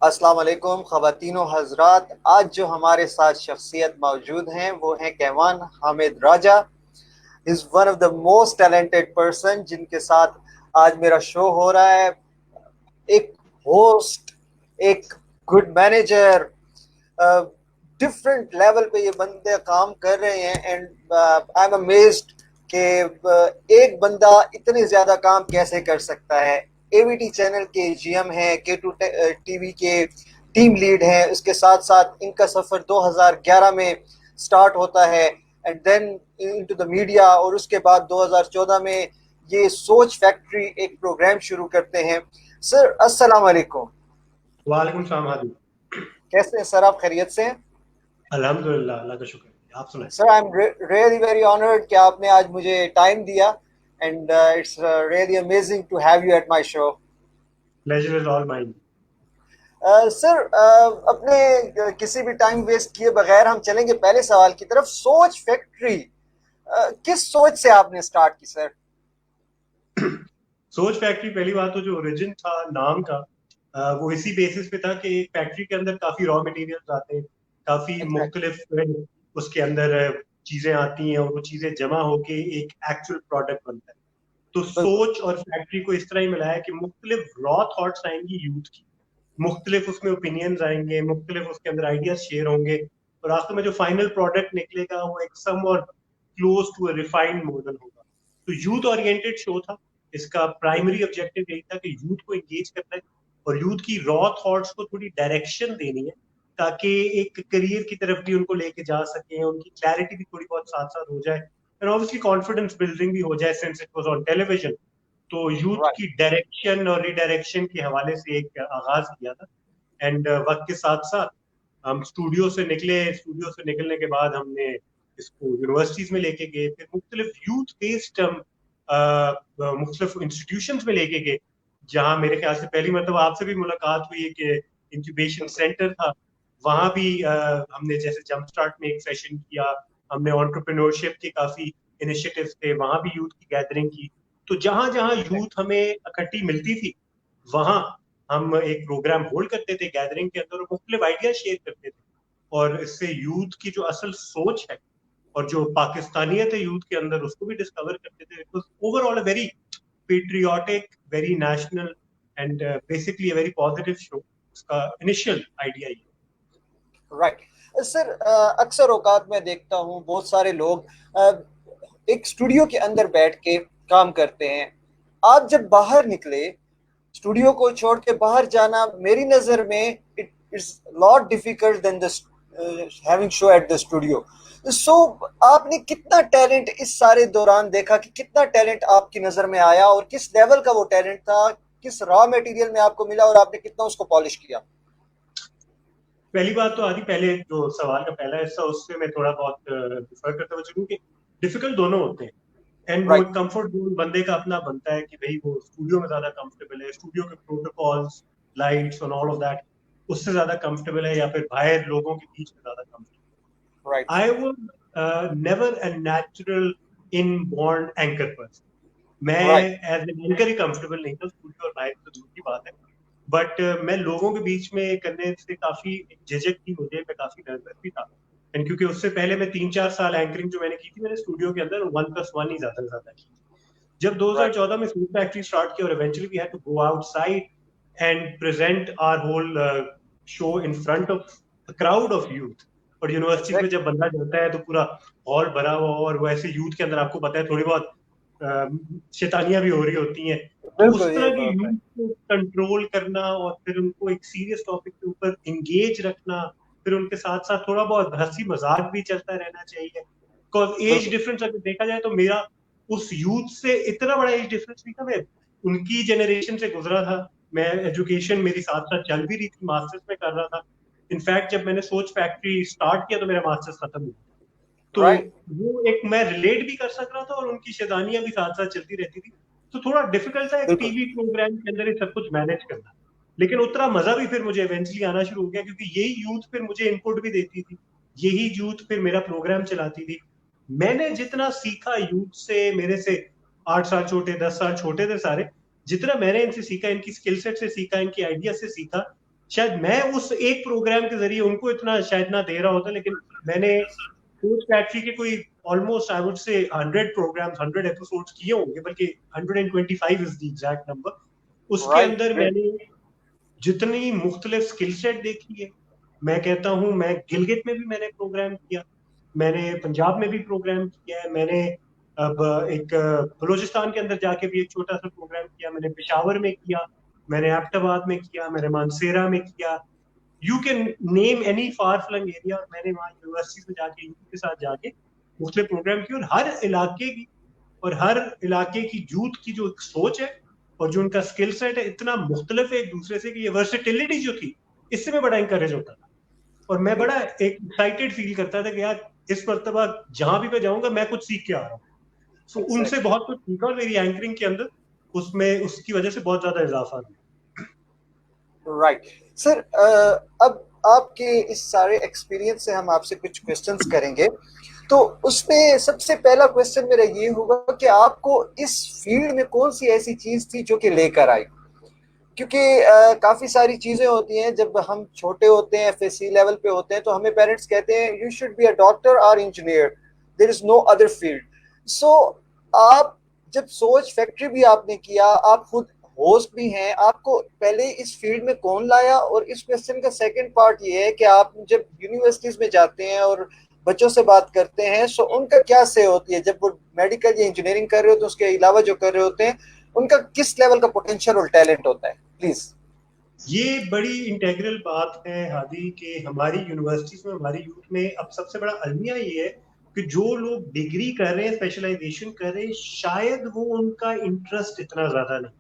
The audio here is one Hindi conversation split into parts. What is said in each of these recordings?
अस्सलाम वालेकुम ख़वातीनो हज़रात। आज जो हमारे साथ शख्सियत मौजूद हैं वो हैं Kaivan Hamid Raja. Is one of the most talented person जिनके साथ आज मेरा शो हो रहा है। एक होस्ट, एक गुड मैनेजर, डिफरेंट लेवल पे ये बंदे काम कर रहे हैं एंड आई एम अमेज्ड कि एक बंदा इतने ज्यादा काम कैसे कर सकता है। एवीटी चैनल के जीएम हैं, के टू टीवी के टीम लीड हैं, उसके साथ साथ इनका सफर 2011 में स्टार्ट होता है and then into the media, और उसके बाद 2014 में ये सोच फैक्ट्री एक प्रोग्राम शुरू करते हैं। सर अस्सलाम वालेकुम। वालेकुम सलाम हादी। कैसे हैं सर, आप खैरियत से हैं? अल्हम्दुलिल्लाह, अल्लाह का शुक्र है। आप सुनाएं। Sir I am really very honoured कि आपने आज मुझे टाइम दिया and it's really amazing to have you at my show. Pleasure is all mine. Sir अपने किसी भी टाइम वेस्ट किए बगैर हम चलेंगे पहले सवाल की तरफ। सोच फैक्ट्री किस सोच से आपने स्टार्ट की सर? सोच फैक्ट्री, पहली बात तो जो ओरिजिन था नाम का, वो इसी बेसिस पे था कि एक फैक्ट्री के अंदर काफी रॉ मटेरियल्स आते हैं, काफी एग्जैक्टली। मुख्तलिफ उसके अंदर चीजें आती हैं और वो चीजें जमा होके एक एक्चुअल प्रोडक्ट बनता है। तो बिल्कुल। सोच और फैक्ट्री को इस तरह ही मिलाया कि मुख्तलिफ रॉ थॉट्स आएंगी यूथ की, मुख्तलिफ उसमें ओपिनियंस आएंगे, मुख्तलिफ उसके अंदर आइडियाज शेयर होंगे, और आखिर में जो फाइनल प्रोडक्ट निकलेगा वो एक सम और close to a refined model होगा। तो यूथ ओरिएंटेड शो था। इसका प्राइमरी ऑब्जेक्टिव यही था कि यूथ को एंगेज करना है और यूथ की रॉ थॉट्स को थोड़ी डायरेक्शन देनी है, ताकि एक करियर की तरफ भी उनको लेके जा सके, उनकी क्लैरिटी भी थोड़ी बहुत साथ साथ हो जाए, एंड ऑब्वियसली कॉन्फिडेंस बिल्डिंग भी हो जाए since it was on television. तो यूथ राइट। की डायरेक्शन और रिडायरेक्शन के हवाले से एक आगाज किया था। एंड वक्त के साथ साथ हम स्टूडियो से निकले। स्टूडियो से निकलने के बाद हमने इसको यूनिवर्सिटीज में लेके गए, फिर मुख्तलिफ यूथ बेस्ड हम मुख्तलिफ इंस्टीट्यूशन में लेके गए, जहाँ मेरे ख्याल से पहली मतलब आपसे भी मुलाकात हुई है कि इंक्यूबेशन बिल्कुल। सेंटर था। वहाँ भी हमने जैसे जंप स्टार्ट में एक सेशन किया, हमने एंटरप्रेन्योरशिप के काफी इनिशिएटिव्स थे, वहाँ भी यूथ की गैदरिंग की। तो जहां जहां यूथ हमें इकट्ठी मिलती थी, वहां हम एक प्रोग्राम होल्ड करते थे गैदरिंग के अंदर, और मुख्तलिफ आइडिया शेयर करते थे। और इससे यूथ की जो असल सोच है और जो पाकिस्तानियत है यूथ के अंदर, उसको भी डिस्कवर करते थे। It was overall a very patriotic, very national and basically a very positive show. उसका इनिशियल आइडिया ये। राइट। सर अक्सर औकात में देखता हूँ बहुत सारे लोग एक स्टूडियो के अंदर बैठ के काम करते हैं। आप जब बाहर निकले, स्टूडियो को छोड़ के बाहर जाना मेरी नजर में it is lot difficult than the having show at the studio. So आपने कितना टैलेंट इस सारे दौरान देखा कि कितना टैलेंट आपकी नजर में आया और किस लेवल का वो टैलेंट था, किस रॉ मटेरियल में आपको मिला और आपने कितना उसको पॉलिश किया? पहली बात तो आदि, पहले जो सवाल का पहला हिस्सा उससे मैं थोड़ा बहुत डिफर करते हुए चलूँ कि डिफिकल्ट दोनों होते हैं। एंड वो राइट। एक कंफर्ट जोन बंदे का अपना बनता है कि भाई वो स्टूडियो में ज्यादा कंफर्टेबल है, स्टूडियो के प्रोटोकॉल्स, लाइट्स और ऑल ऑफ दैट उससे ज्यादा कंफर्टेबल है, या फिर बाहर लोगों के बीच में ज्यादा right. Comfortable. I was never a natural in born anchor person. मैं राइट। एज एन एंकर ही कंफर्टेबल नहीं था, स्टूडियो और बाहर तो दूर की बात है। बट मैं लोगों के बीच में करने से काफी झिझक थी मुझे, मैं काफी नर्वस भी था। एंड क्योंकि उससे पहले मैं 3-4 साल एंकरिंग जो मैंने की थी, मैंने स्टूडियो के अंदर 1+1 ही ज्यादा से ज्यादा की। जब राइट। 2014 में फूड फैक्ट्री स्टार्ट किया और eventually we had to go outside and present our whole show in front of a crowd of youth. और यूनिवर्सिटीज में एग्जैक्टली। जब बंदा जाता है तो पूरा हॉल भरा हुआ, और वैसे यूथ के अंदर आपको पता है थोड़ी बहुत शैतानियां भी हो रही होती हैं। तो बिल्कुल उस ये तरह के तो है। यूथ को कंट्रोल करना और फिर उनको एक सीरियस टॉपिक के ऊपर इंगेज रखना, फिर उनके साथ साथ थोड़ा बहुत हंसी मजाक भी चलता रहना चाहिए। बिकॉज एज बिल्कुल। डिफरेंस अगर देखा जाए तो मेरा उस यूथ से इतना बड़ा एज डिफरेंस नहीं था। मैं उनकी जनरेशन से गुजरा था। मैं एजुकेशन मेरी साथ साथ चल भी रही थी, मास्टर्स में कर रहा था। इनफैक्ट जब मैंने सोच फैक्ट्री स्टार्ट किया तो मेरा मास्टर्स खत्म हुआ। तो राइट। वो एक मैं रिलेट भी कर सक रहा था और उनकी शैतानियां भी साथ साथ चलती रहती थी। तो थोड़ा डिफिकल्ट था एक बिल्कुल। टीवी प्रोग्राम के अंदर ये सब कुछ मैनेज करना। लेकिन उतना मजा भी फिर मुझे इवेंचुअली आना शुरू हो गया, क्योंकि यही यूथ फिर मुझे इनपुट भी देती थी, यही यूथ फिर मेरा प्रोग्राम चलाती थी। मैंने जितना सीखा यूथ से, मेरे से 8 साल छोटे, 10 साल छोटे थे सारे, जितना मैंने इनसे सीखा, इनकी स्किल सेट से सीखा, इनकी आइडिया से सीखा, शायद मैं उस एक प्रोग्राम के जरिए उनको इतना शायद ना दे रहा होता, लेकिन मैंने सोच फैक्ट्री के कोई almost I would say 100 programmes 100 episodes किए होंगे, बल्कि 125 इज द एग्जैक्ट नंबर। उसके राइट, अंदर मैंने जितनी मुख्तलिफ स्किल सेट देखी है, मैं कहता हूँ मैं गिलगित में भी मैंने प्रोग्राम किया, मैंने पंजाब में भी प्रोग्राम किया है, मैंने अब एक बलूचिस्तान के अंदर जाके भी एक छोटा सा प्रोग्राम किया, मैंने पेशावर में किया, मैंने एबटाबाद में किया, मैंने मानसेरा में किया। You can name any far flung area, और मैंने वहाँ यूनिवर्सिटी में जाके यूथ के साथ जाके मुख्तलिफ प्रोग्राम किए, और हर इलाके की और हर इलाके की यूथ की जो एक सोच है और जो उनका स्किल सेट है इतना मुख्तलिफ है एक दूसरे से कि ये वर्सेटिलिटी जो थी, इससे मैं बड़ा इंकरेज होता था, और मैं बड़ा एक एक्साइटेड फील करता था कि यार इस मरतबा जहां भी मैं जाऊंगा मैं कुछ सीख के आ रहा हूँ। सो उनसे बहुत कुछ सीखा, और मेरी एंकरिंग के अंदर उसमें उसकी वजह से बहुत ज्यादा इजाफा हुआ। राइट सर, अब आपके इस सारे एक्सपीरियंस से हम आपसे कुछ क्वेश्चंस करेंगे। तो उसमें सबसे पहला क्वेश्चन मेरा ये होगा कि आपको इस फील्ड में कौन सी ऐसी चीज थी जो कि लेकर आई? क्योंकि काफी सारी चीजें होती हैं, जब हम छोटे होते हैं फिर सी लेवल पे होते हैं तो हमें पेरेंट्स कहते हैं you should be a doctor और engineer, there is no other field. So आप जब सोच फैक्ट्री भी आपने किया, आप खुद होस्ट भी हैं, आपको पहले इस फील्ड में कौन लाया? और इस क्वेश्चन का सेकंड पार्ट ये है कि आप जब यूनिवर्सिटीज में जाते हैं और बच्चों से बात करते हैं, सो उनका क्या से होती है जब वो मेडिकल या इंजीनियरिंग कर रहे होते हैं, उसके अलावा जो कर रहे होते हैं, उनका किस लेवल का पोटेंशियल और टैलेंट होता है? प्लीज। ये बड़ी इंटेग्रल बात है हादी कि हमारी यूनिवर्सिटीज में हमारी यूथ में अब सबसे बड़ा अलमिया ये है कि जो लोग डिग्री कर रहे हैं स्पेशलाइजेशन कर रहे हैं शायद वो उनका इंटरेस्ट इतना ज्यादा नहीं,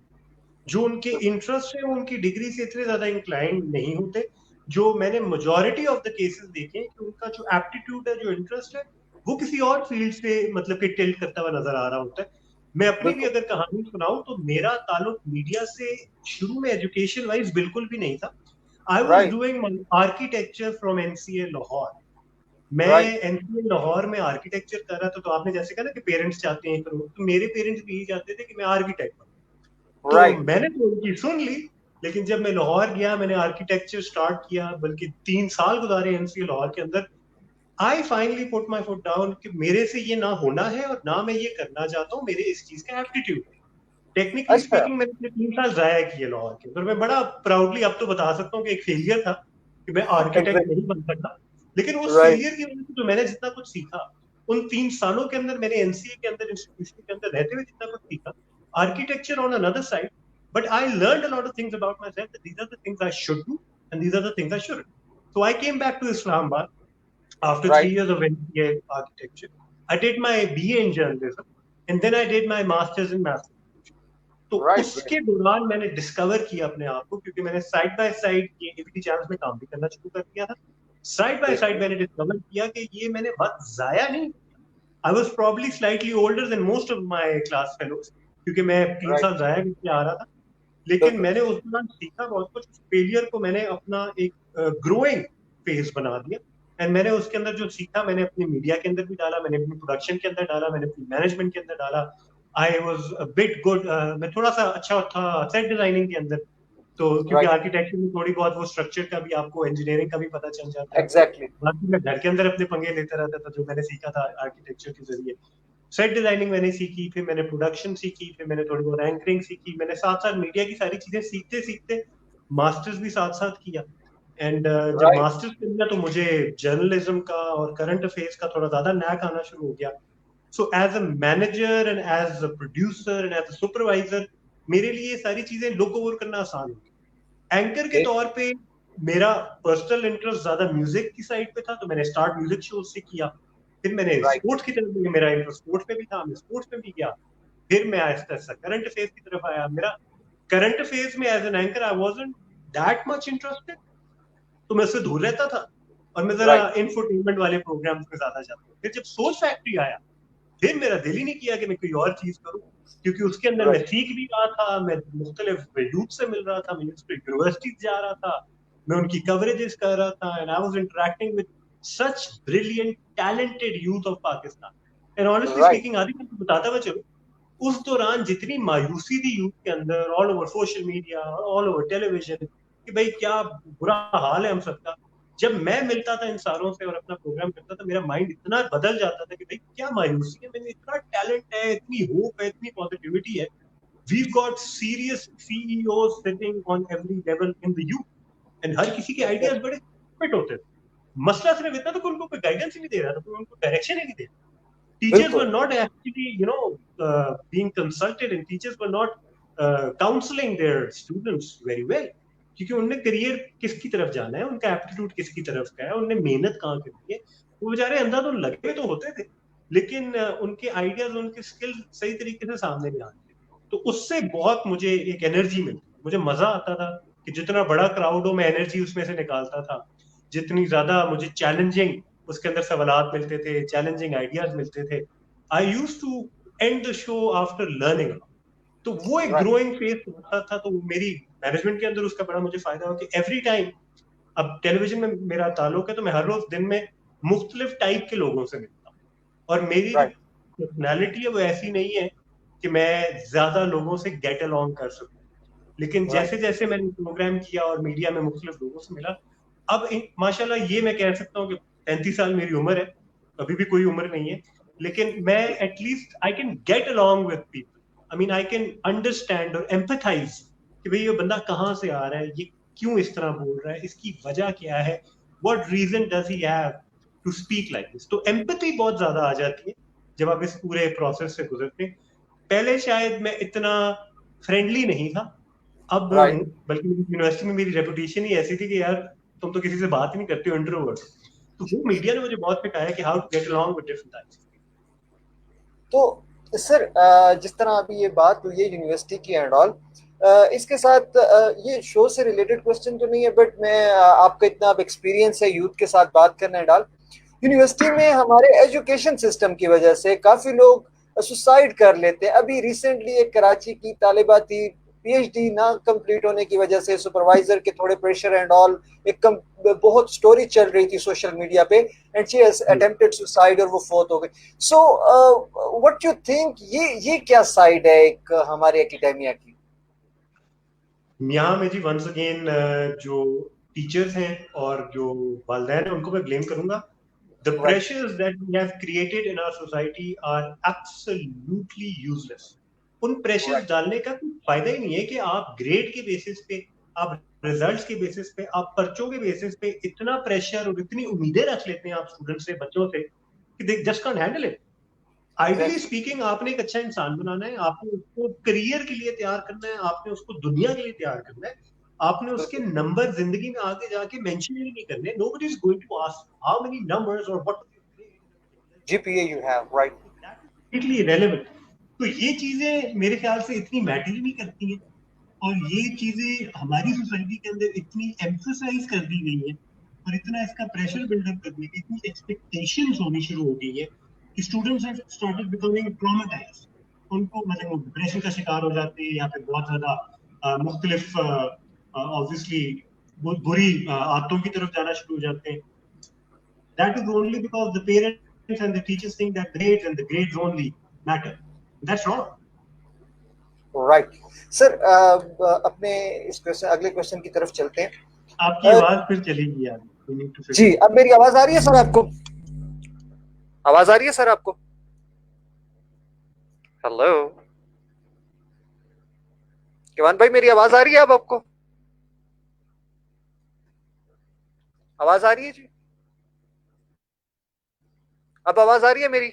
जो उनके इंटरेस्ट है वो उनकी डिग्री से इतने ज्यादा इंक्लाइंड नहीं होते। जो मैंने मेजोरिटी ऑफ द केसेस देखे हैं कि उनका जो एप्टीट्यूड है जो इंटरेस्ट है वो किसी और फील्ड से मतलब कि टिल्ट करता हुआ नजर आ रहा होता है। मैं अपनी भी बिल्कुल। अगर कहानी सुनाऊं तो मेरा ताल्लुक मीडिया से शुरू में एजुकेशन वाइज बिल्कुल भी नहीं था। I was right. Doing architecture from NCA Lahore. मैं राइट। एनसीए लाहौर में आर्किटेक्चर कर रहा था, तो आपने जैसे कहा ना कि पेरेंट्स चाहते हैं करो, तो मेरे पेरेंट्स भी यही चाहते थे कि मैं आर्किटेक्ट बनूं। तो राइट। मैंने तो उनकी सुन ली, लेकिन जब मैं लाहौर गया मैंने आर्किटेक्चर स्टार्ट किया, बल्कि 3 साल गुजारे एनसीए लाहौर के अंदर। I finally put my foot down कि मेरे से ये ना होना है और ना मैं ये करना चाहता हूँ, मेरे इस चीज का एप्टीट्यूड। टेक्निकली अच्छा। स्पीकिंग मैंने अपने 3 साल जाया किए लाहौर के अंदर। मैं बड़ा प्राउडली अब तो बता सकता हूँ कि एक फेलियर था कि मैं आर्किटेक्ट नहीं बन सकता, लेकिन उस राइट। फेलियर की वजह से जो मैंने जितना कुछ सीखा उन 3 सालों के अंदर, मैंने एनसीए के अंदर इंस्टीट्यूशन के अंदर रहते हुए जितना कुछ सीखा, architecture on another side, but I learned a lot of things about myself, that these are the things I should do and these are the things I shouldn't. So I came back to Islamabad after 3 years of MBA architecture. I did my BA in journalism and then I did my master's in math. तो राइट। उसके दौरान मैंने डिस्कवर किया अपने आप को, क्योंकि मैंने साइड बाय साइड ये एबीटी चैनल्स में काम भी करना शुरू कर दिया था। साइड बाय साइड मैंने डिस्कवर किया कि ये मैंने वक्त जाया नहीं। I was probably slightly older than most of my class fellows, क्योंकि मैं 3 साल राइट। जाया करके आ रहा था। लेकिन बिल्कुल। मैंने उस दौरान सीखा बहुत कुछ। फेलियर को मैंने अपना एक ग्रोइंग फेज बना दिया, एंड मैंने उसके अंदर जो सीखा मैंने अपनी मीडिया के अंदर भी डाला, मैंने अपनी प्रोडक्शन के अंदर डाला, मैंने अपनी मैनेजमेंट के अंदर डाला। आई वॉज बिट गुड, मैं थोड़ा सा अच्छा था सेट डिजाइनिंग के अंदर, तो क्योंकि राइट। आर्किटेक्चर में थोड़ी बहुत वो स्ट्रक्चर का भी आपको इंजीनियरिंग का भी पता चल जाता है। एग्जैक्टली। बाकी मैं घर के अंदर अपने पंगे लेता रहता था जो मैंने सीखा था आर्किटेक्चर के जरिए। सेट डिजाइनिंग मैंने सीखी, फिर मैंने प्रोडक्शन सीखी, फिर मैंने थोड़ी बहुत एंकरिंग सीखी, मैंने साथ साथ मीडिया की सारी चीजें सीखते सीखते मास्टर्स भी साथ साथ किया। एंड जब राइट। मास्टर्स किया तो मुझे जर्नलिज्म का और करंट अफेयर्स का थोड़ा ज्यादा नैक आना शुरू हो गया। So as a manager and as a producer and as a supervisor मेरे लिए ये सारी चीजें लुक ओवर करना आसान हो गया। एंकर के तौर पे मेरा पर्सनल इंटरेस्ट ज्यादा म्यूजिक की साइड पे था, तो मैंने स्टार्ट म्यूजिक शो से किया। फिर मैंने राइट। स्पोर्ट्स की तरफ, मेरा इंटरेस्ट स्पोर्ट्स में भी था, मैं स्पोर्ट्स में भी गया। फिर मैं आहिस्ता आहिस्ता करंट अफेयर्स की तरफ आया। मेरा करंट अफेयर्स में as an anchor I wasn't that much interested, तो मैं उससे दूर रहता था और मैं जरा राइट। इंफोटेनमेंट वाले प्रोग्राम्स में ज्यादा जाता था। फिर जब सोच फैक्ट्री आया फिर मेरा दिल ही नहीं किया कि मैं कोई और चीज करूं, क्योंकि उसके अंदर मैं राइट। सीख भी रहा था, मैं मुख्तलिफ यूथ से मिल रहा था, मैं यूनिवर्सिटी जा रहा था, मैं उनकी कवरेजेस कर रहा था, and I was interacting with such brilliant talented youth of Pakistan. And honestly right. Speaking आदि मैं बताता हुआ चलूं, उस दौरान जितनी मायूसी थी यूथ के अंदर, all over social media, all over television, कि भाई क्या बुरा हाल है हम सबका। जब मैं मिलता था इन सारों से और अपना प्रोग्राम करता था, मेरा माइंड इतना बदल जाता था कि भाई क्या मायूसी है, मैंने इतना टैलेंट है, इतनी होप है, इतनी पॉजिटिविटी है। We've got serious CEOs sitting on every level in the youth, and हर किसी के आइडियाज बड़े फिट होते थे। मसला सिर्फ इतना था कि उनको कोई गाइडेंस ही नहीं दे रहा था, कोई उनको डायरेक्शन ही नहीं दे रहा। Teachers were बिल्कुल। not actually, being consulted, and teachers were not counseling their students very well, क्योंकि उनने करियर किसकी तरफ जाना है, उनका एप्टीट्यूड किसकी तरफ का है, उनने मेहनत कहाँ करनी है। वो बेचारे अंधाधुन लगे तो होते थे, लेकिन उनके आइडियाज, उनके स्किल सही तरीके से सामने नहीं आते। तो उससे बहुत मुझे एक एनर्जी मिलती, मुझे मजा आता था कि जितना बड़ा क्राउड हो मैं एनर्जी उसमें से निकालता था। जितनी ज्यादा मुझे चैलेंजिंग उसके अंदर सवालात मिलते थे, चैलेंजिंग आइडियाज मिलते थे, I used to end the show after learning. तो वो एक राइट। ग्रोइंग फेज होता था। तो मेरी मैनेजमेंट के अंदर उसका बड़ा मुझे फायदा हुआ कि एवरी टाइम, अब टेलीविजन में मेरा ताल्लुक है तो मैं हर रोज दिन में मुख्तलिफ टाइप के लोगों से मिलता हूँ। और मेरी जो राइट। पर्सनैलिटी है वो ऐसी नहीं है कि मैं ज्यादा लोगों से गेट अलोंग कर सकूं। लेकिन राइट। जैसे जैसे मैंने प्रोग्राम किया और मीडिया में मुख्तलिफ लोगों से मिला, अब माशाल्लाह ये मैं कह सकता हूँ कि 35 साल मेरी उम्र है, अभी भी कोई उम्र नहीं है, लेकिन मैं at least I can get along with people. I mean I can understand और एम्पथाइज कि भाई ये बंदा कहाँ से आ रहा है, ये क्यों इस तरह बोल रहा है, इसकी वजह क्या है, what reason does he have to speak like this. तो एम्पैथी बहुत ज्यादा आ जाती है जब आप इस पूरे प्रोसेस से गुजरते हैं। पहले शायद मैं इतना फ्रेंडली नहीं था, अब राइट। बल्कि यूनिवर्सिटी में मेरी रेपुटेशन ही ऐसी थी कि यार तुम तो किसी से बात ही नहीं करते हो, इंट्रोवर्ट। तो वो मीडिया ने मुझे बहुत सिखाया कि how to get along with different types. तो सर, जिस तरह अभी ये बात हुई है यूनिवर्सिटी की एंड ऑल, इसके साथ ये शो से रिलेटेड क्वेश्चन तो नहीं है, बट मैं आपका इतना अब एक्सपीरियंस है यूथ के साथ बात करना एंड ऑल, यूनिवर्सिटी में हमारे एजुकेशन सिस्टम की वजह से काफी लोग सुसाइड कर लेते हैं। अभी रिसेंटली एक कराची की तालिबा थी, पीएचडी ना कंप्लीट होने की वजह से सुपरवाइजर के थोड़े प्रेशर एंड ऑल, बहुत स्टोरी चल रही थी सोशल मीडिया पे, and she has attempted suicide और वो फोत हो गई। सो व्हाट यू थिंक, ये क्या साइड है एक हमारे एकेडेमिया की? यहाँ में जी वंस अगेन जो टीचर्स हैं और जो वालिदैन हैं उनको मैं ब्लेम करूंगा। The right. pressures that we have created in our society are absolutely useless. उन प्रेशर्स राइट। डालने का कोई फायदा ही नहीं है कि आप ग्रेड के बेसिस पे, आप रिजल्ट्स के बेसिस पे, आप पर्चों के बेसिस पे इतना प्रेशर और इतनी उम्मीदें रख लेते हैं आप स्टूडेंट से, बच्चों से, कि they just can't handle it. Ideally exactly. Speaking, आपने एक अच्छा इंसान बनाना है, आपने उसको करियर के लिए तैयार करना है, आपने उसको दुनिया के लिए तैयार करना है। आपने उसके बिल्कुल। नंबर जिंदगी में आगे जाके मेंशन ही नहीं करने। Nobody is going to ask how many numbers और what GPA you have, right. Completely irrelevant. तो ये चीजें मेरे ख्याल से इतनी मैटर ही नहीं करती हैं। और ये चीजें हमारी सोसाइटी के अंदर इतनी एम्फसाइज कर दी गई है और इतना इसका प्रेशर बिल्डअप कर दिया, इतनी एक्सपेक्टेशंस होनी शुरू हो गई है कि students have started becoming traumatised. उनको मतलब डिप्रेशन का शिकार हो जाते हैं या फिर बहुत ज्यादा मुख्तलिफ ऑब्वियसली बुरी आदतों की तरफ जाना शुरू हो जाते हैं। That is only because the parents and the teachers think that grades and the grades only matter. That's wrong. Right. Sir, अपने इस क्वेश्चन, अगले क्वेश्चन की तरफ चलते हैं। आपकी आवाज फिर चलेगी यार। We need to fix ji, it. अब मेरी आवाज आ रही है सर आपको? आवाज आ रही है सर आपको? हेलो किवान भाई, मेरी आवाज आ रही है अब आपको? आवाज आ रही है जी? अब आवाज आ रही है मेरी?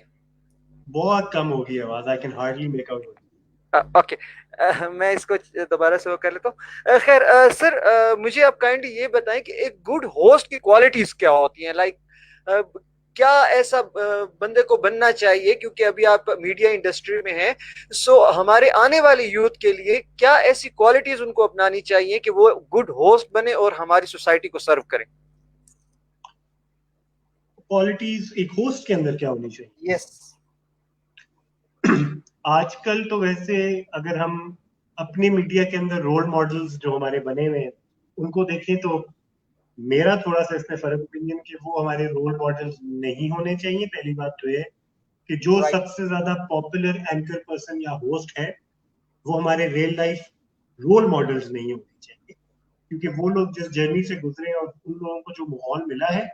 बहुत कम होगी आवाज। I can hardly make out. Okay. मैं इसको दोबारा से वो कर लेता हूँ। खैर सर, मुझे आप काइंडली ये बताएं कि एक गुड होस्ट की क्वालिटीज क्या होती हैं, लाइक क्या ऐसा बंदे को बनना चाहिए, क्योंकि अभी आप मीडिया इंडस्ट्री में हैं, सो हमारे आने वाले यूथ के लिए क्या ऐसी क्वालिटीज उनको अपनानी चाहिए कि वो गुड होस्ट बने और हमारी सोसाइटी को सर्व करें? क्वालिटीज एक होस्ट के अंदर क्या होनी चाहिए? यस। आजकल तो वैसे अगर हम अपनी मीडिया के अंदर रोल मॉडल्स जो हमारे बने हुए हैं उनको देखें तो मेरा थोड़ा सा इसमें फर्क ओपिनियन कि वो हमारे रोल मॉडल्स नहीं होने चाहिए। पहली बात तो ये कि जो राइट। सबसे ज्यादा पॉपुलर एंकर पर्सन या होस्ट है वो हमारे रियल लाइफ रोल मॉडल्स नहीं होने चाहिए। क्योंकि वो लोग जिस जर्नी से गुजरे और उन लोगों को जो माहौल मिला है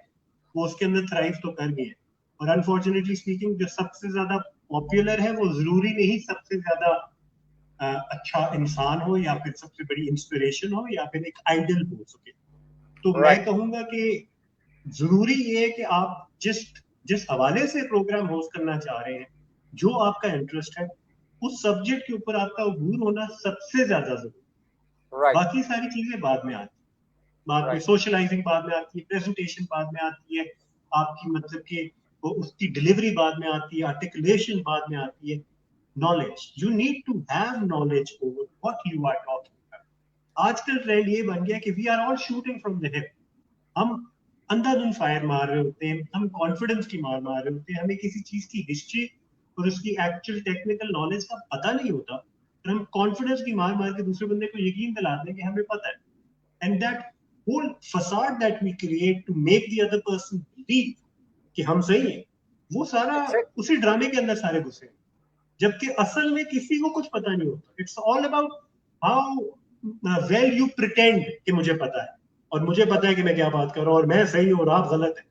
वो उसके अंदर थ्राइव तो कर गए हैं। और अनफॉर्चुनेटली स्पीकिंग जो सबसे ज्यादा पॉपुलर है वो जरूरी नहीं सबसे ज्यादा अच्छा इंसान हो या फिर सबसे बड़ी इंस्पिरेशन हो या फिर एक आइडल हो सके। तो मैं राइट। कहूंगा कि जरूरी ये है कि आप जिस जिस हवाले से प्रोग्राम होस्ट करना चाह रहे हैं, जो आपका इंटरेस्ट है, उस सब्जेक्ट के ऊपर आपका अबूर होना सबसे ज्यादा जरूरी। राइट। बाकी सारी चीजें बाद में आती हैं, बाद में राइट। सोशलाइजिंग बाद में आती है, प्रेजेंटेशन बाद में आती है, आपकी मतलब कि वो उसकी डिलीवरी बाद में आती है, आर्टिकुलेशन बाद में आती है। Knowledge, you need to have knowledge over what you are talking about. आजकल ट्रेंड ये बन गया कि we are all shooting from the hip. हम अंधाधुंध फायर मार रहे होते हैं, हम कॉन्फिडेंस की मार मार रहे होते हैं, हमें किसी चीज की हिस्ट्री और उसकी एक्चुअल टेक्निकल नॉलेज का पता नहीं होता, और हम कॉन्फिडेंस की मार मार के दूसरे बंदे को यकीन दिलाते हैं कि हमें पता है। And that whole facade that we create to make the other person believe कि हम सही हैं, वो सारा एग्जैक्ट। उसी ड्रामे के अंदर सारे घुसे हैं। जबकि असल में किसी को कुछ पता नहीं होता। It's all about how well you pretend कि मुझे पता है, और मुझे पता है कि मैं क्या बात कर रहा हूँ और मैं सही हूँ और आप गलत है।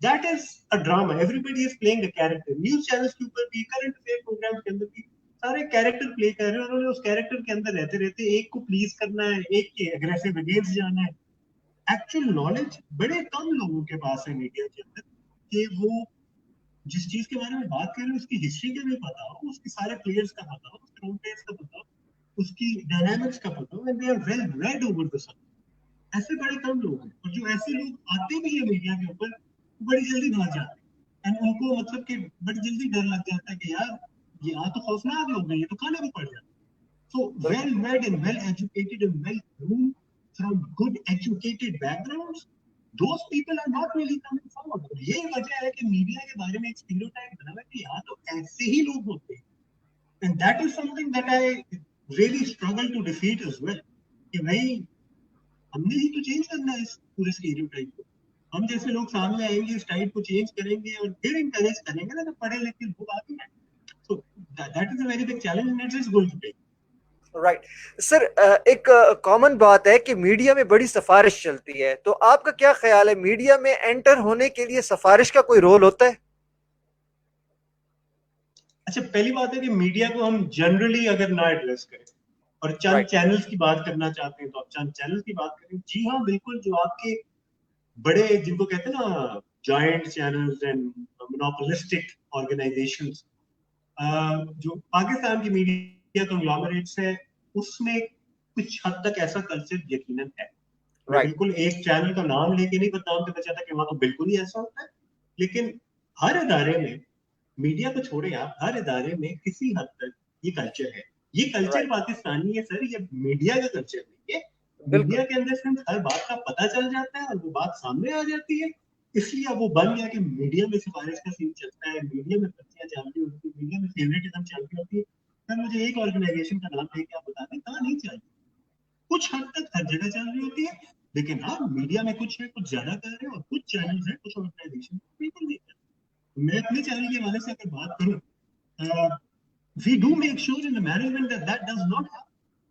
That is a drama, everybody is playing a character. News channels के ऊपर भी, करंट अफेयर प्रोग्राम के अंदर भी सारे कैरेक्टर प्ले कर रहे हैं, और उन्होंने उस कैरेक्टर के अंदर रहते रहते एक को प्लीज करना है, एक के अग्रेसिव अगेंस्ट जाना है। एक्चुअल नॉलेज बड़े कम लोगों के पास है मीडिया के अंदर, कि वो जिस चीज के बारे में बात कर रहे हैं उसकी हिस्ट्री का भी पता हो, उसके सारे प्लेयर्स का पता हो, उसके रोल प्लेयर्स का पता हो, उसकी डायनामिक्स का पता हो, and they are well read over the sub. ऐसे बड़े कम लोग हैं, और जो ऐसे लोग आते भी है मीडिया के ऊपर, वो बड़ी जल्दी भाग जाते हैं। एंड उनको मतलब कि बड़ी जल्दी डर लग जाता है कि यार ये यहाँ तो खौफनाक लोग हैं, ये तो खाने को पड़ जाते हैं। So बिल्कुल। well read and well educated and well groomed from good educated backgrounds, those people are not really coming forward. ये वजह है कि मीडिया के बारे में एक स्टीरियोटाइप बना हुआ है कि यहाँ तो ऐसे ही लोग होते हैं। And that is something that I really struggle to defeat as well, कि भाई हमने ही तो चेंज करना है इस पूरे स्टीरियोटाइप को। हम जैसे लोग सामने आएंगे, इस टाइप को चेंज करेंगे और फिर इंकरेज करेंगे ना, तो पढ़े लिखे लोग आगे हैं। So that is a very big challenge and it is going to take. Right. Sir, एक कॉमन बात है कि मीडिया में बड़ी सिफारिश चलती है, तो आपका क्या ख्याल है, मीडिया में एंटर होने के लिए सिफारिश का कोई रोल होता है? अच्छा, पहली बात है कि मीडिया को हम जनरली अगर ना एड्रेस करें और चंद राइट। चैनल्स की बात करना चाहते हैं, तो आप चंद चैनल्स की बात करें। जी हाँ, बिल्कुल, जो आपके बड़े जिनको कहते हैं ना giant channels and monopolistic organisations, जो पाकिस्तान की मीडिया कंग्लोमरेट्स है, उसमें कुछ हद तक ऐसा कल्चर यकीनन है। मैं राइट। बिल्कुल एक चैनल का नाम लेके नहीं बदनाम करना चाहता कि वहां तो बिल्कुल ही ऐसा होता है, लेकिन हर इदारे में, मीडिया को छोड़े आप, हर इदारे में किसी हद तक ये कल्चर है। ये कल्चर राइट। पाकिस्तानी है सर, ये मीडिया का कल्चर नहीं है। बिल्कुल। मीडिया के अंदर सिर्फ हर बात का पता चल जाता है और वो बात सामने आ जाती है, इसलिए अब वो बन गया कि मीडिया में सिफारिश का सीन चलता है, मीडिया में पर्चियां चल रही होती है, मीडिया में फेवरेटिज्म चल रही होती है। सर मुझे एक ऑर्गेनाइजेशन का नाम लेके आप बता दें कहाँ नहीं चल रही। कुछ हद तक हर जगह चल रही होती है, लेकिन हाँ मीडिया में कुछ है, कुछ ज्यादा कर रहे हैं, और कुछ चैनल है, कुछ ऑर्गेनाइजेशन बिल्कुल नहीं कर रहे। मैं अपने चैनल के हवाले से अगर बात करूँ, we do make sure in the management that that does not happen.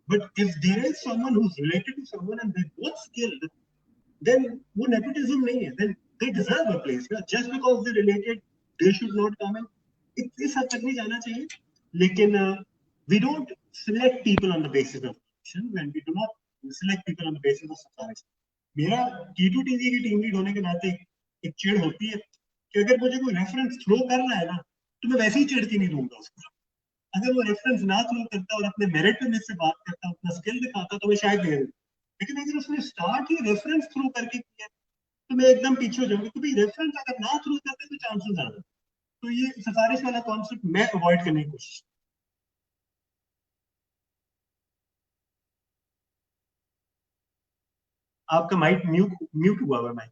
But if there is someone who's related to someone and they're both skilled, then वो nepotism नहीं है, then they deserve a place. Just because they're related, they should not come in. इस हद तक नहीं जाना चाहिए, लेकिन we don't select people on the basis of function, and we do not select people on the basis of size. मेरा T2 टीवी की टीम लीड होने के नाते एक चिड़ होती है कि अगर मुझे कोई रेफरेंस थ्रो कर रहा है ना, तो मैं वैसे ही चिड़ के नहीं दूंगा उसको। अगर वो रेफरेंस ना थ्रो करता और अपने मेरिट पे मुझसे बात करता, अपना स्किल दिखाता, तो मैं शायद दे दूं। लेकिन अगर उसने स्टार्ट ही रेफरेंस थ्रू करके किया, तो मैं एकदम पीछे हो जाऊंगा, क्योंकि रेफरेंस अगर ना थ्रू करते तो चांसेस ज्यादा। तो ये सिफारिश वाला कॉन्सेप्ट मैं अवॉइड करने की कोशिश। आपका माइक म्यूट म्यूट हुआ हुआ माइक।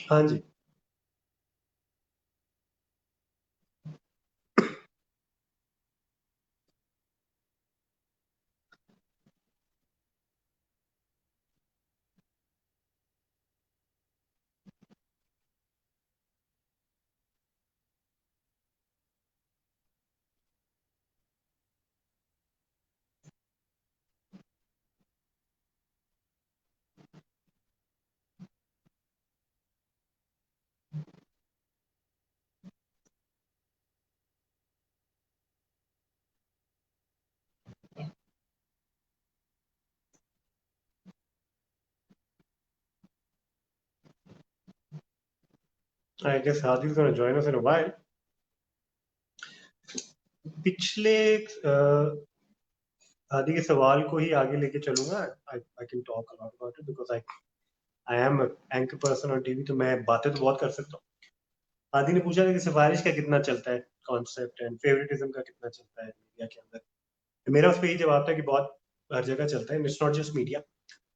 हाँ जी। I guess Hadi's gonna join us in a while. पिछले आदि के सवाल को ही आगे लेके चलूंगा. I can talk a lot about it because I am an anchor person on TV, तो मैं बातें तो बहुत कर सकता हूँ. आदि ने पूछा था कि सिफारिश का कितना चलता है कॉन्सेप्ट एंड फेवरेटिज्म का कितना चलता है मीडिया के अंदर. तो मेरा उस पर यही जवाब था कि बहुत हर जगह चलता है. It's not just media.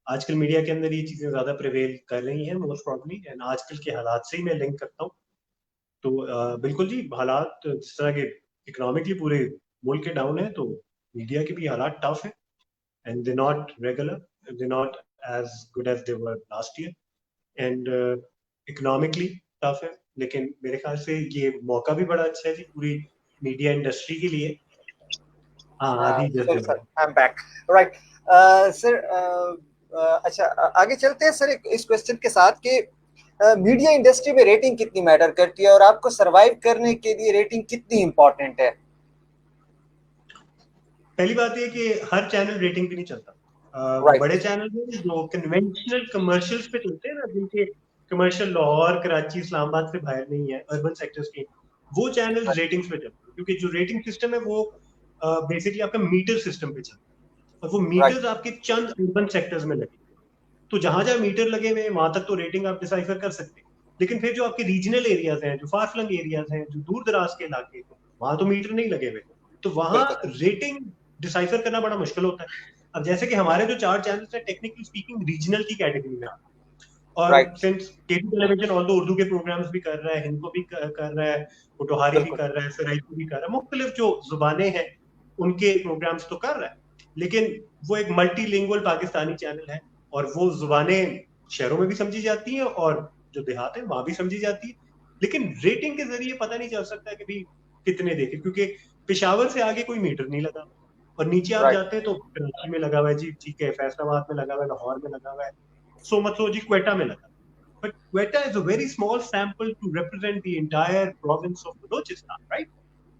आजकल मीडिया के अंदर ये चीजें ज्यादा प्रिवेल कर रही हैं मोस्ट प्रॉब्ली, एंड आजकल के हालात से ही मैं लिंक करता हूँ. तो बिल्कुल जी, हालात जिस तरह के इकोनॉमिकली पूरे मुल्क के डाउन है, तो मीडिया के भी हालात टफ है, and they not regular, they not as good as they were last year, and economically tough है. लेकिन मेरे ख्याल से ये मौका भी बड़ा अच्छा है जी पूरी मीडिया इंडस्ट्री के लिए. हाँ, आदि just sir join. I am back. Right sir. अच्छा, आगे चलते हैं सर इस क्वेश्चन के साथ कि मीडिया इंडस्ट्री में रेटिंग कितनी मैटर करती है और आपको सरवाइव करने के लिए रेटिंग कितनी इंपॉर्टेंट है. पहली बात ये कि हर चैनल रेटिंग पे नहीं चलता. राइट. बड़े चैनल हैं जो कन्वेंशनल कमर्शियल्स पे चलते हैं ना, जिनके कमर्शियल लाहौर, कराची, इस्लामाबाद से बाहर नहीं है, अर्बन सेक्टर्स के, वो चैनल रेटिंग्स पे चलते हैं. क्योंकि जो रेटिंग सिस्टम है वो बेसिकली आपका मीटर सिस्टम पे चलता है, और वो राइट. मीटर्स आपके चंद अर्बन सेक्टर्स में लगे. तो जहां जहां मीटर लगे हुए हैं वहां तक तो रेटिंग आप डिसाइफर कर सकते हैं. लेकिन फिर जो आपके रीजनल एरियाज हैं, जो फार फ्लंग एरियाज हैं, जो दूर दराज के इलाके, वहां तो मीटर नहीं लगे हुए, तो वहां बिल्कुल. रेटिंग डिसाइफर करना बड़ा मुश्किल होता है. अब जैसे कि हमारे जो 4 चैनल्स हैं, टेक्निकली स्पीकिंग रीजनल की कैटेगरी में आते हैं. और राइट. सिंस केबी टेलीविजन ऑल उर्दू के प्रोग्राम्स भी कर रहा है, हिंद को भी कर रहा है, पोटोहारी भी बिल्कुल. कर रहा है, सराइकी भी कर रहा है, मुख्तलिफ जो जुबानें हैं उनके प्रोग्राम्स तो कर रहा है. लेकिन वो एक मल्टीलिंगुअल पाकिस्तानी चैनल है, और वो जुबानें शहरों में भी समझी जाती हैं और जो देहात है वहां भी समझी जाती है. लेकिन रेटिंग के जरिए पता नहीं चल सकता कि भाई कितने देखे, क्योंकि पेशावर से आगे कोई मीटर नहीं लगा, और नीचे आप राइट. जाते हैं तो कराची में लगा हुआ है जी, ठीक है, फैसलाबाद में लगा हुआ है, लाहौर में लगा हुआ है, सो मत लो जी क्वेटा में लगा. But Quetta is a very small sample to represent the entire province of Balochistan, right?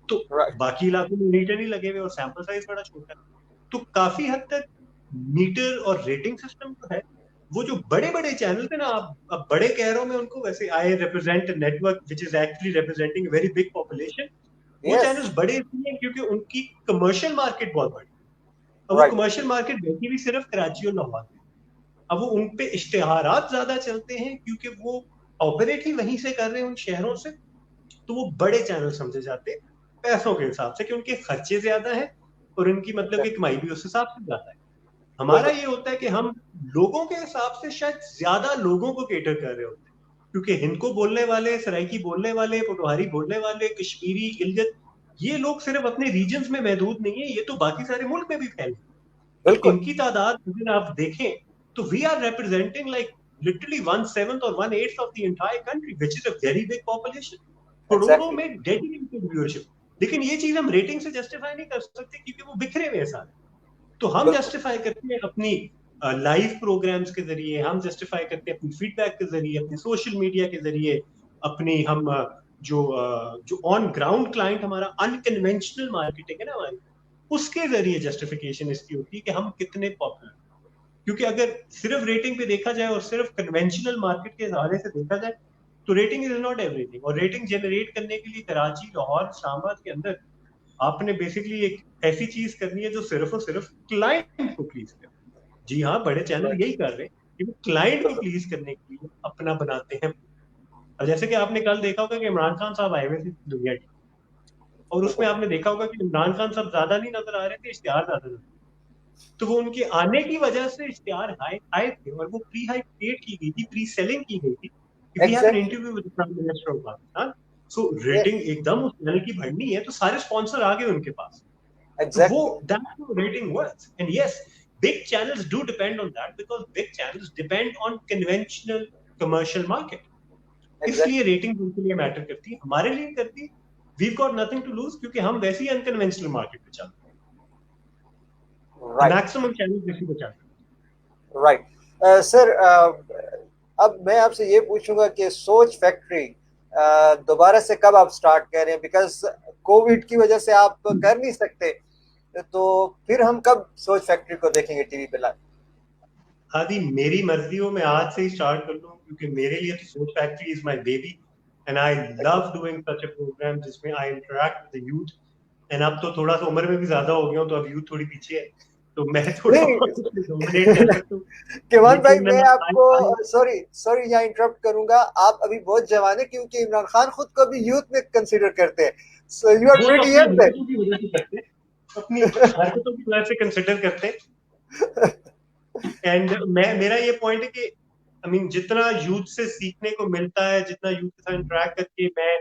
तो राइट. बाकी इलाकों में मीटर नहीं लगे हुए और सैंपल साइज बड़ा छोटा है. तो काफी हद तक मीटर और रेटिंग सिस्टम जो है, वो जो बड़े बड़े चैनल थे ना, आप बड़े कह रहे हो मैं उनको, वैसे I represent network which is actually representing very big population. वो यस. चैनल्स बड़े इसलिए क्योंकि उनकी कमर्शियल मार्केट बहुत बड़ी, और वो राइट. कमर्शियल मार्केट बैठी भी सिर्फ कराची और लाहौर में. अब वो उन पे इश्तेहारात ज्यादा चलते हैं क्योंकि वो ऑपरेट ही वहीं से कर रहे हैं उन शहरों से, तो वो बड़े चैनल समझे जाते हैं पैसों के हिसाब से कि उनके खर्चे ज्यादा है और उनकी मतलब की कमाई भी उस हिसाब से ज्यादा है. हमारा बिल्कुल. ये होता है कि हम लोगों के हिसाब से शायद ज्यादा लोगों को केटर कर रहे होते हैं, क्योंकि हिंद को बोलने वाले, सराइकी बोलने वाले, पोटोहारी बोलने वाले, कश्मीरी, गिलगित, ये लोग सिर्फ अपने रीजन्स में महदूद नहीं है, ये तो बाकी सारे मुल्क में भी फैले. तो बिल्कुल. इनकी तादाद अगर आप देखें तो we are representing like literally 1/7 और 1/8 of the entire country, which is a very big population. करोड़ों एग्जैक्टली. में डेडिकेटेड व्यूअरशिप. लेकिन ये चीज हम रेटिंग से जस्टिफाई नहीं कर सकते क्योंकि वो बिखरे हुए सारे. तो हम बिल्कुल. जस्टिफाई करते हैं अपनी लाइव प्रोग्राम्स के जरिए, हम जस्टिफाई करते हैं अपनी फीडबैक के जरिए, अपने सोशल मीडिया के जरिए, अपनी हम जो ऑन ग्राउंड क्लाइंट हमारा अनकन्वेंशनल मार्केटिंग है ना हमारी, उसके जरिए जस्टिफिकेशन इसकी होती है कि हम कितने पॉपुलर. क्योंकि अगर सिर्फ रेटिंग पे देखा जाए और सिर्फ कन्वेंशनल मार्केट के हवाले से देखा जाए तो रेटिंग इज नॉट एवरीथिंग. और रेटिंग जनरेट करने के लिए कराची, लाहौर, इस्लामाबाद के अंदर आपने बेसिकली एक ऐसी चीज करनी है जो सिर्फ और सिर्फ क्लाइंट को प्लीज करे. जी हाँ, बड़े चैनल यही कर रहे हैं कि वो क्लाइंट को प्लीज करने के लिए अपना बनाते हैं. और जैसे कि आपने कल देखा होगा कि इमरान खान साहब आए हुए थे दुनिया की, और उसमें बिल्कुल. आपने देखा होगा कि इमरान खान साहब ज्यादा नहीं नजर आ रहे थे, इश्तिहार ज्यादा नजर. तो वो उनके आने की वजह से इश्तिहार हाई आए थे, और वो प्री हाइप क्रिएट की गई थी, प्री सेलिंग की गई थी, if we have an Exactly. interview with the Prime Minister of Pakistan, so Yes, rating एकदम उस चैनल की बढ़नी है तो सारे स्पॉन्सर आ गए उनके पास, तो वो exactly. that's how rating works. And yes, big channels do depend on that because big channels depend on conventional commercial market. इसलिए Exactly. रेटिंग उनके लिए मैटर करती है, हमारे लिए करती है. We've got nothing to lose क्योंकि हम वैसे ही अनकन्वेंशनल मार्केट में चलते हैं. Right. मैक्सिमम चैनल इसी पे चलते हैं. राइट. सर, अब मैं आपसे ये पूछूंगा कि सोच फैक्ट्री दोबारा से कब आप स्टार्ट कर रहे हैं, बिकॉज कोविड की वजह से आप कर नहीं सकते, तो फिर हम कब सोच फैक्ट्री को देखेंगे टीवी पे लाइव? आदि मेरी मर्जी हो, मैं आज से ही स्टार्ट कर लूं क्योंकि मेरे लिए तो Soch factory is my baby and I love doing such a program जिसमें I interact with the youth. And अब तो थोड़ा सा उम्र में भी ज्यादा हो गया हूं तो अब यूथ थोड़ी पीछे है, तो मैं थोड़ा डोमिनेट कर सकता हूँ. केवल भाई, लेकिन मैं आपको आई सॉरी सॉरी यहाँ इंटरप्ट करूंगा. आप अभी बहुत जवान है, क्योंकि इमरान खान खुद को भी यूथ में कंसीडर करते हैं. सो यू आर वो तो प्रीटी अपनी यंग हरकतों की वजह से करते हैं, अपनी हरकतों की वजह से कंसिडर करते हैं. एंड मेरा ये पॉइंट है कि आई मीन जितना यूथ से सीखने को मिलता है, जितना यूथ के साथ इंटरेक्ट करके मैं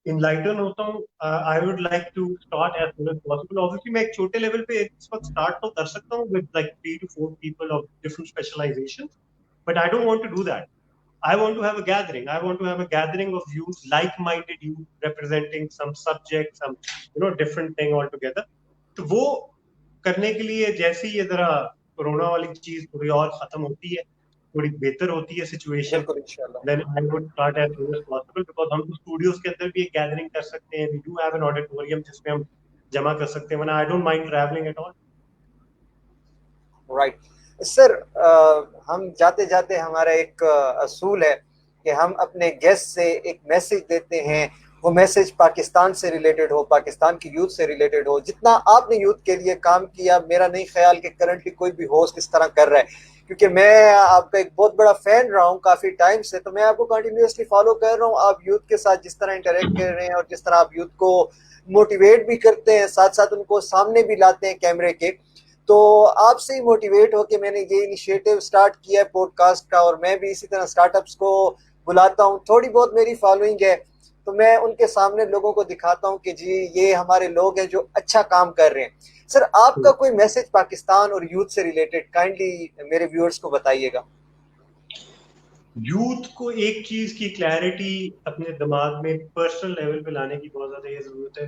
इनलाइटन होता हूँ, I would like to start as soon as possible. Obviously मैं एक छोटे लेवल पे इस वक्त स्टार्ट तो कर सकता हूँ with like 3 to 4 people of different specialization, but I don't want to do that. I want to have a gathering. I want to have a gathering of youth, like-minded youth representing some subject, some different thing altogether. तो वो करने के लिए जैसे ही ये जरा कोरोना वाली चीज थोड़ी और खत्म होती है, थोड़ी बेहतर होती है सिचुएशन, बिल्कुल इंशाल्लाह. then I would start as soon as possible because हम तो स्टूडियोज के अंदर भी एक गैदरिंग कर सकते हैं. We do have an auditorium जिसमें हम जमा कर सकते हैं. वरना I don't mind traveling at all. Right. Sir, हम जाते जाते हमारा एक असूल है कि हम अपने गेस्ट से एक मैसेज देते हैं. वो मैसेज पाकिस्तान से रिलेटेड हो, पाकिस्तान की यूथ से रिलेटेड हो. जितना आपने यूथ के लिए काम किया, मेरा नहीं ख्याल कि करंटली कोई भी होस्ट इस तरह कर रहा है, क्योंकि मैं आपका एक बहुत बड़ा फैन रहा हूँ काफी टाइम से. तो मैं आपको कंटिन्यूअसली फॉलो कर रहा हूँ. आप यूथ के साथ जिस तरह इंटरेक्ट कर रहे हैं और जिस तरह आप यूथ को मोटिवेट भी करते हैं, साथ साथ उनको सामने भी लाते हैं कैमरे के, तो आपसे ही मोटिवेट हो कि मैंने ये इनिशिएटिव स्टार्ट किया है पॉडकास्ट का, और मैं भी इसी तरह स्टार्टअप्स को बुलाता हूँ. थोड़ी बहुत मेरी फॉलोइंग है, तो मैं उनके सामने लोगों को दिखाता हूँ कि जी ये हमारे लोग हैं जो अच्छा काम कर रहे हैं. सर, आपका कोई मैसेज पाकिस्तान और यूथ से रिलेटेड काइंडली मेरे व्यूअर्स को बताइएगा. यूथ को एक चीज की क्लैरिटी अपने दिमाग में पर्सनल लेवल पे लाने की बहुत ज्यादा ये जरूरत है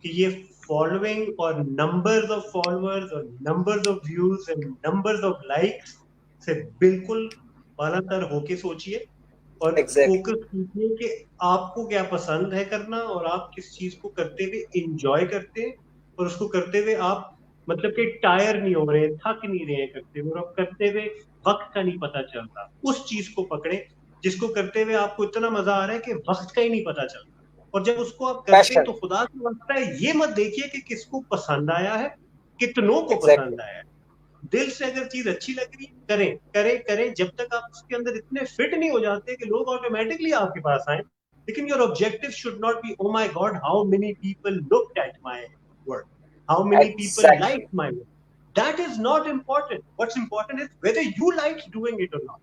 कि ये फॉलोइंग और नंबर्स ऑफ फॉलोअर्स और numbers of views and numbers of likes से बिल्कुल बालातर होके सोचिए और एग्जैक्टली. फोकस कीजिए कि आपको क्या पसंद है करना और आप किस चीज को करते हुए इंजॉय करते हैं और उसको करते हुए आप मतलब कि टायर नहीं हो रहे, थक नहीं रहे करते हुए, और करते हुए वक्त का नहीं पता चलता. उस चीज को पकड़े जिसको करते हुए आपको इतना मजा आ रहा है कि वक्त का ही नहीं पता चलता. और जब उसको आप करते हैं पैशन. तो खुदा की लगता है ये मत देखिए कि किसको पसंद आया है, कितनों को एग्जैक्टली. पसंद आया है. दिल से अगर चीज अच्छी लग रही है करें करें करें, जब तक आप उसके अंदर इतने फिट नहीं हो जाते कि लोग ऑटोमेटिकली आपके पास आए. लेकिन your objective should not be oh my god how many people looked at my work, how many people exactly. Like my work. That is not important. What's important is whether you like doing it or not.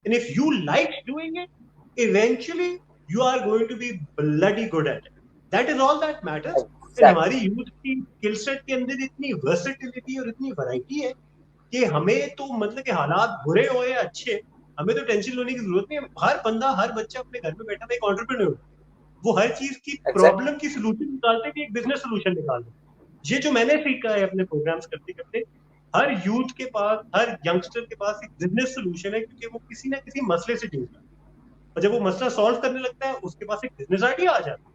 And if you like doing it, eventually you are going to be bloody good at it. That is all that matters. And हमारी यूथ की स्किल सेट के अंदर इतनी वर्सेटिलिटी और इतनी वैरायटी है कि हमें तो मतलब कि हालात बुरे हो या अच्छे, हमें तो टेंशन लेने की जरूरत नहीं है. हर बंदा हर बच्चा अपने घर में बैठा था एक एंटरप्रेन्योर, वो हर चीज की प्रॉब्लम की सोल्यूशन निकालते कि एक बिजनेस सोल्यूशन निकालते. ये जो मैंने सीखा है अपने प्रोग्राम्स करते करते, हर यूथ के पास, हर यंगस्टर के पास एक बिजनेस सोल्यूशन है क्योंकि वो किसी ना किसी मसले से जूझ रहा है. और जब वो मसला सॉल्व करने लगता है उसके पास एक बिजनेस आइडिया आ जाता है.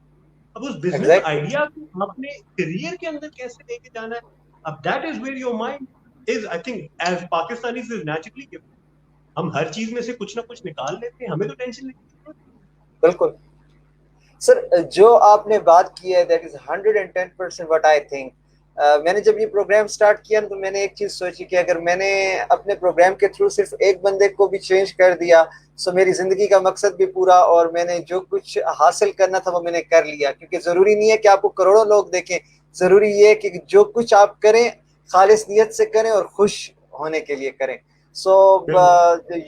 अब उस बिजनेस आइडिया को आपने करियर के अंदर कैसे लेके जाना है, अब that is where your mind is. I think as Pakistanis is naturally gifted. हम हर चीज में से कुछ ना कुछ निकाल लेते हैं, हमें तो टेंशन नहीं. बिल्कुल. सर, जो आपने बात की है that is 110% what I think. मैंने जब ये प्रोग्राम स्टार्ट किया तो मैंने एक चीज सोची कि अगर मैंने अपने प्रोग्राम के थ्रू सिर्फ एक बंदे को भी चेंज कर दिया तो मेरी जिंदगी का मकसद भी पूरा, और मैंने जो कुछ हासिल करना था वो मैंने कर लिया. क्योंकि जरूरी नहीं है कि आपको करोड़ों लोग देखें, जरूरी ये है कि जो कुछ आप करें खालिस नियत से करें और खुश होने के लिए करें. So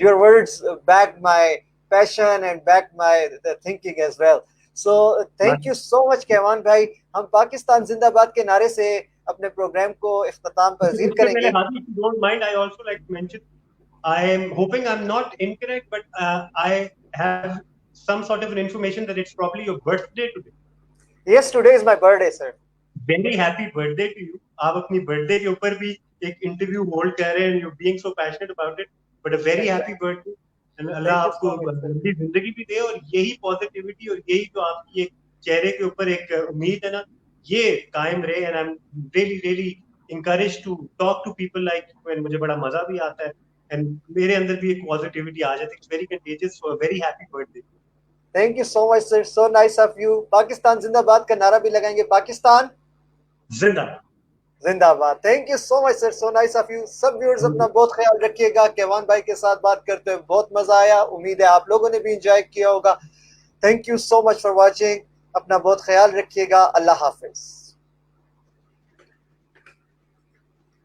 your words back my passion and back my the thinking as well. So thank you so much Kevan भाई. हम पाकिस्तान जिंदाबाद के नारे से अपने प्रोग्राम को इख्तिताम पजीर उससे पहले करेंगे. Hadi, if you don't mind, I also like to mention, I am hoping I'm not incorrect, but I have some sort of an information that it's probably your birthday today. Yes, today is my birthday, sir. Very happy birthday to you. आप अपनी birthday के ऊपर भी एक interview hold कर रहे हैं, you're being so passionate about it, but a very happy birthday. And अल्लाह आपको लंबी जिंदगी भी दे, और यही positivity और यही जो आपकी एक चेहरे के ऊपर एक उम्मीद है ना, ये कायम रहे. And I'm really encouraged to talk to people like you, and मुझे बड़ा मजा भी आता है, and मेरे अंदर भी एक positivity आ जाती है. It's very contagious. So a very happy birthday. Thank you so much, sir. So nice of you. Pakistan जिंदाबाद का नारा भी लगाएंगे. पाकिस्तान जिंदाबाद. जिंदाबाद. Thank you so much sir. So nice of you. सब व्यूअर्स अपना बहुत ख्याल रखिएगा. केवान भाई के साथ बात करते हुए बहुत मजा आया. उम्मीद है आप लोगों ने भी एंजॉय किया होगा. Thank you so much for watching. अपना बहुत ख्याल रखिएगा. अल्लाह हाफिज.